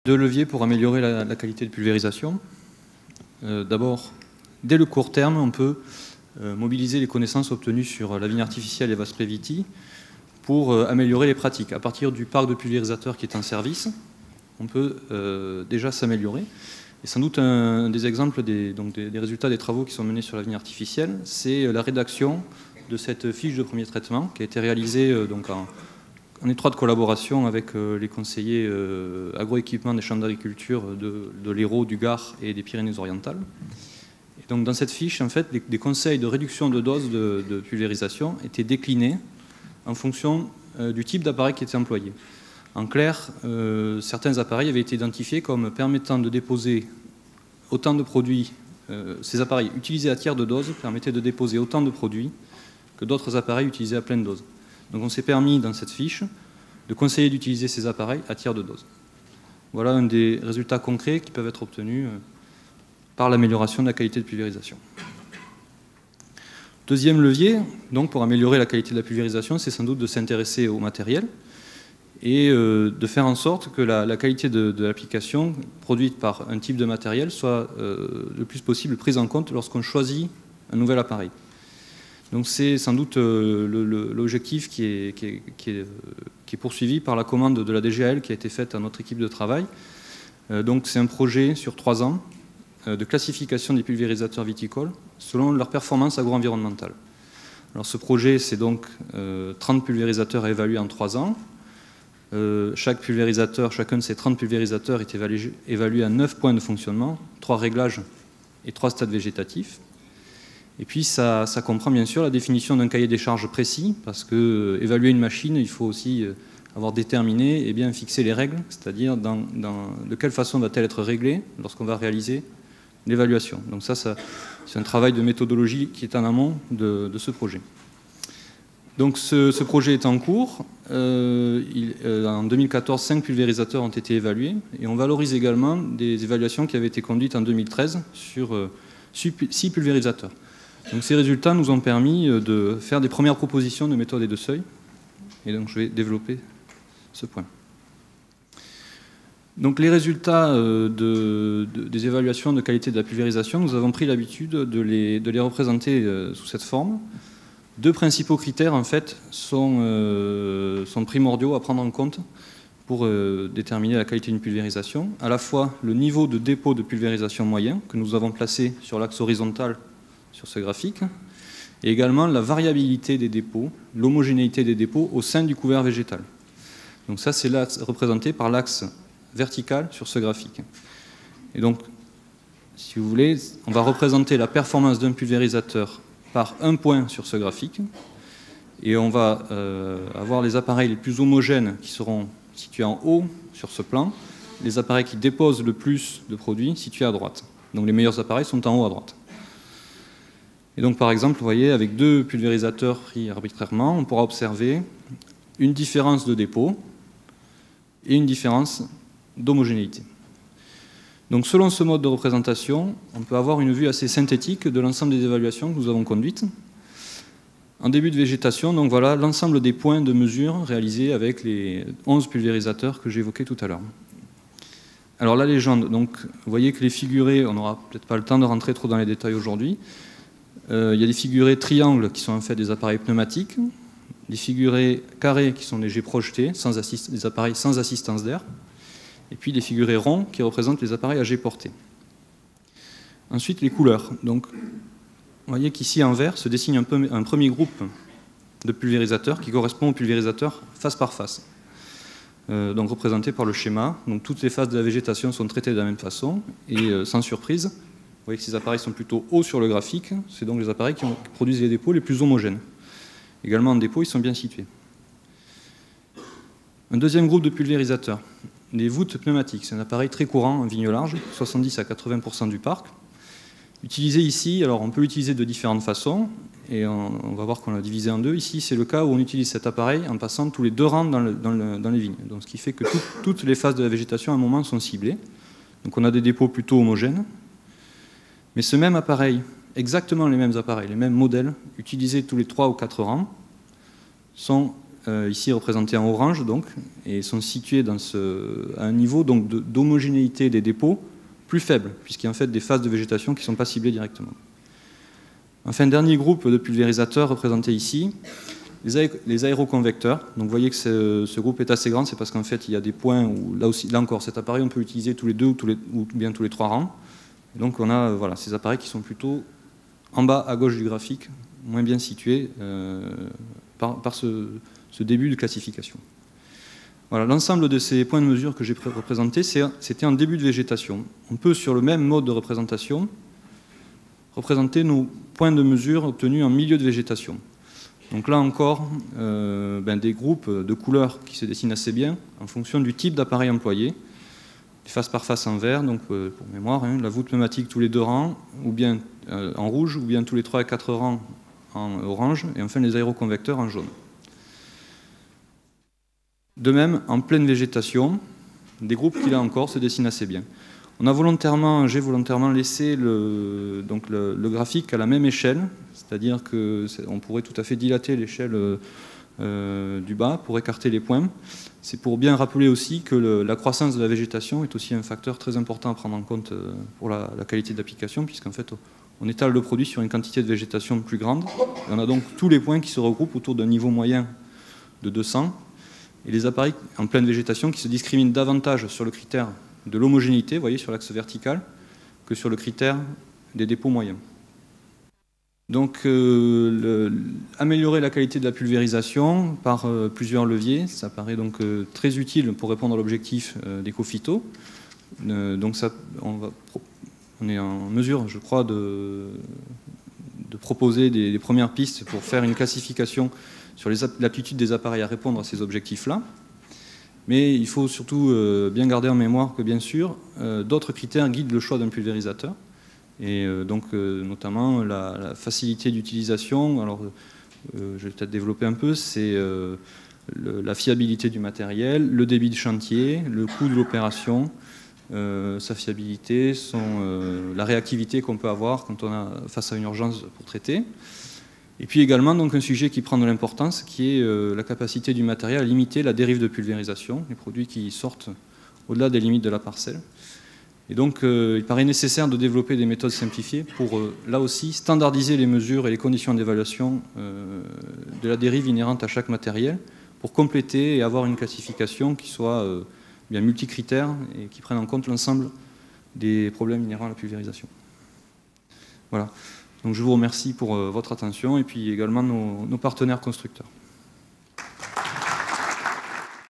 Deux leviers pour améliorer la qualité de pulvérisation. D'abord, dès le court terme, on peut mobiliser les connaissances obtenues sur la vigne artificielle et Vaspreviti pour améliorer les pratiques. À partir du parc de pulvérisateurs qui est en service, on peut déjà s'améliorer. Et sans doute un des exemples des résultats des travaux qui sont menés sur la vigne artificielle, c'est la rédaction de cette fiche de premier traitement qui a été réalisée en étroite collaboration avec les conseillers agroéquipement des chambres d'agriculture de l'Hérault, du Gard et des Pyrénées-Orientales. Et donc dans cette fiche, en fait, des conseils de réduction de dose de pulvérisation étaient déclinés en fonction du type d'appareil qui était employé. En clair, certains appareils avaient été identifiés comme permettant de déposer autant de produits. Ces appareils utilisés à tiers de dose permettaient de déposer autant de produits que d'autres appareils utilisés à pleine dose. Donc on s'est permis dans cette fiche de conseiller d'utiliser ces appareils à tiers de dose. Voilà un des résultats concrets qui peuvent être obtenus par l'amélioration de la qualité de pulvérisation. Deuxième levier, donc, pour améliorer la qualité de la pulvérisation, c'est sans doute de s'intéresser au matériel et de faire en sorte que la qualité de l'application produite par un type de matériel soit le plus possible prise en compte lorsqu'on choisit un nouvel appareil. Donc c'est sans doute l'objectif qui est poursuivi par la commande de la DGAL qui a été faite à notre équipe de travail. Donc c'est un projet sur 3 ans de classification des pulvérisateurs viticoles selon leur performance agro-environnementale. Alors ce projet, c'est donc 30 pulvérisateurs à évaluer en 3 ans. Chaque pulvérisateur, chacun de ces 30 pulvérisateurs est évalué à 9 points de fonctionnement, 3 réglages et 3 stades végétatifs. Et puis ça comprend bien sûr la définition d'un cahier des charges précis, parce que évaluer une machine, il faut aussi avoir déterminé et bien fixer les règles, c'est-à-dire de quelle façon va-t-elle être réglée lorsqu'on va réaliser l'évaluation. Donc ça c'est un travail de méthodologie qui est en amont de ce projet. Donc ce projet est en cours. En 2014, 5 pulvérisateurs ont été évalués et on valorise également des évaluations qui avaient été conduites en 2013 sur 6 pulvérisateurs. Donc ces résultats nous ont permis de faire des premières propositions de méthode et de seuil. Et donc je vais développer ce point. Donc les résultats des évaluations de qualité de la pulvérisation, nous avons pris l'habitude de les représenter sous cette forme. 2 principaux critères en fait sont primordiaux à prendre en compte pour déterminer la qualité d'une pulvérisation. À la fois le niveau de dépôt de pulvérisation moyen que nous avons placé sur l'axe horizontal sur ce graphique, et également la variabilité des dépôts, l'homogénéité des dépôts au sein du couvert végétal. Donc ça, c'est l'axe représenté par l'axe vertical sur ce graphique. Et donc, si vous voulez, on va représenter la performance d'un pulvérisateur par un point sur ce graphique, et on va avoir les appareils les plus homogènes qui seront situés en haut sur ce plan, les appareils qui déposent le plus de produits situés à droite. Donc les meilleurs appareils sont en haut à droite. Et donc par exemple, vous voyez, avec 2 pulvérisateurs pris arbitrairement, on pourra observer une différence de dépôt et une différence d'homogénéité. Donc selon ce mode de représentation, on peut avoir une vue assez synthétique de l'ensemble des évaluations que nous avons conduites. En début de végétation, donc voilà l'ensemble des points de mesure réalisés avec les 11 pulvérisateurs que j'évoquais tout à l'heure. Alors la légende, donc vous voyez que les figurés, on n'aura peut-être pas le temps de rentrer trop dans les détails aujourd'hui. Il y a des figurés triangles qui sont en fait des appareils pneumatiques, des figurés carrés qui sont des jets projetés, des appareils sans assistance d'air, et puis des figurés ronds qui représentent les appareils à jet porté. Ensuite, les couleurs. Donc, vous voyez qu'ici en vert se dessine un premier groupe de pulvérisateurs qui correspond aux pulvérisateurs face par face, donc représenté par le schéma. Donc, toutes les phases de la végétation sont traitées de la même façon, et sans surprise, vous voyez que ces appareils sont plutôt hauts sur le graphique, c'est donc les appareils qui produisent les dépôts les plus homogènes. Également en dépôt, ils sont bien situés. Un deuxième groupe de pulvérisateurs, les voûtes pneumatiques. C'est un appareil très courant en vigne large, 70 à 80% du parc. Utilisé ici, alors on peut l'utiliser de différentes façons, et on va voir qu'on l'a divisé en 2. Ici, c'est le cas où on utilise cet appareil en passant tous les 2 rangs dans les vignes. Donc, ce qui fait que toutes les phases de la végétation, à un moment, sont ciblées. Donc on a des dépôts plutôt homogènes. Mais ce même appareil, exactement les mêmes appareils, les mêmes modèles, utilisés tous les 3 ou 4 rangs, sont ici représentés en orange, donc, et sont situés à un niveau d'homogénéité des dépôts plus faible, puisqu'il y a en fait des phases de végétation qui ne sont pas ciblées directement. Enfin, dernier groupe de pulvérisateurs représenté ici, les aéroconvecteurs. Donc vous voyez que ce groupe est assez grand, c'est parce qu'en fait il y a des points où là encore cet appareil on peut l'utiliser tous les 2 ou bien tous les 3 rangs. Et donc on a voilà, ces appareils qui sont plutôt en bas à gauche du graphique, moins bien situés par ce début de classification. Voilà, l'ensemble de ces points de mesure que j'ai représentés, c'était en début de végétation. On peut, sur le même mode de représentation, représenter nos points de mesure obtenus en milieu de végétation. Donc là encore, des groupes de couleurs qui se dessinent assez bien en fonction du type d'appareil employé. Face par face en vert, donc pour mémoire, hein, la voûte pneumatique tous les 2 rangs, ou bien en rouge, ou bien tous les 3 et 4 rangs en orange, et enfin les aéroconvecteurs en jaune. De même, en pleine végétation, des groupes qui là encore se dessinent assez bien. J'ai volontairement laissé le graphique à la même échelle, c'est-à-dire qu'on pourrait tout à fait dilater l'échelle du bas pour écarter les points. C'est pour bien rappeler aussi que la croissance de la végétation est aussi un facteur très important à prendre en compte pour la qualité d'application, puisqu'en fait on étale le produit sur une quantité de végétation plus grande. Et on a donc tous les points qui se regroupent autour d'un niveau moyen de 200, et les appareils en pleine végétation qui se discriminent davantage sur le critère de l'homogénéité, vous voyez, sur l'axe vertical, que sur le critère des dépôts moyens. Donc, améliorer la qualité de la pulvérisation par plusieurs leviers, ça paraît donc très utile pour répondre à l'objectif d'éco-phyto. Donc, on est en mesure, je crois, de proposer des premières pistes pour faire une classification sur l'aptitude des appareils à répondre à ces objectifs-là. Mais il faut surtout bien garder en mémoire que, bien sûr, d'autres critères guident le choix d'un pulvérisateur. Et donc, notamment, la facilité d'utilisation. Alors, je vais peut-être développer un peu. C'est la fiabilité du matériel, le débit de chantier, le coût de l'opération, sa fiabilité, la réactivité qu'on peut avoir quand on a face à une urgence pour traiter. Et puis également donc, un sujet qui prend de l'importance, qui est la capacité du matériel à limiter la dérive de pulvérisation, les produits qui sortent au-delà des limites de la parcelle. Et donc il paraît nécessaire de développer des méthodes simplifiées pour, là aussi, standardiser les mesures et les conditions d'évaluation de la dérive inhérente à chaque matériel, pour compléter et avoir une classification qui soit bien multicritère et qui prenne en compte l'ensemble des problèmes inhérents à la pulvérisation. Voilà. Donc je vous remercie pour votre attention et puis également nos partenaires constructeurs.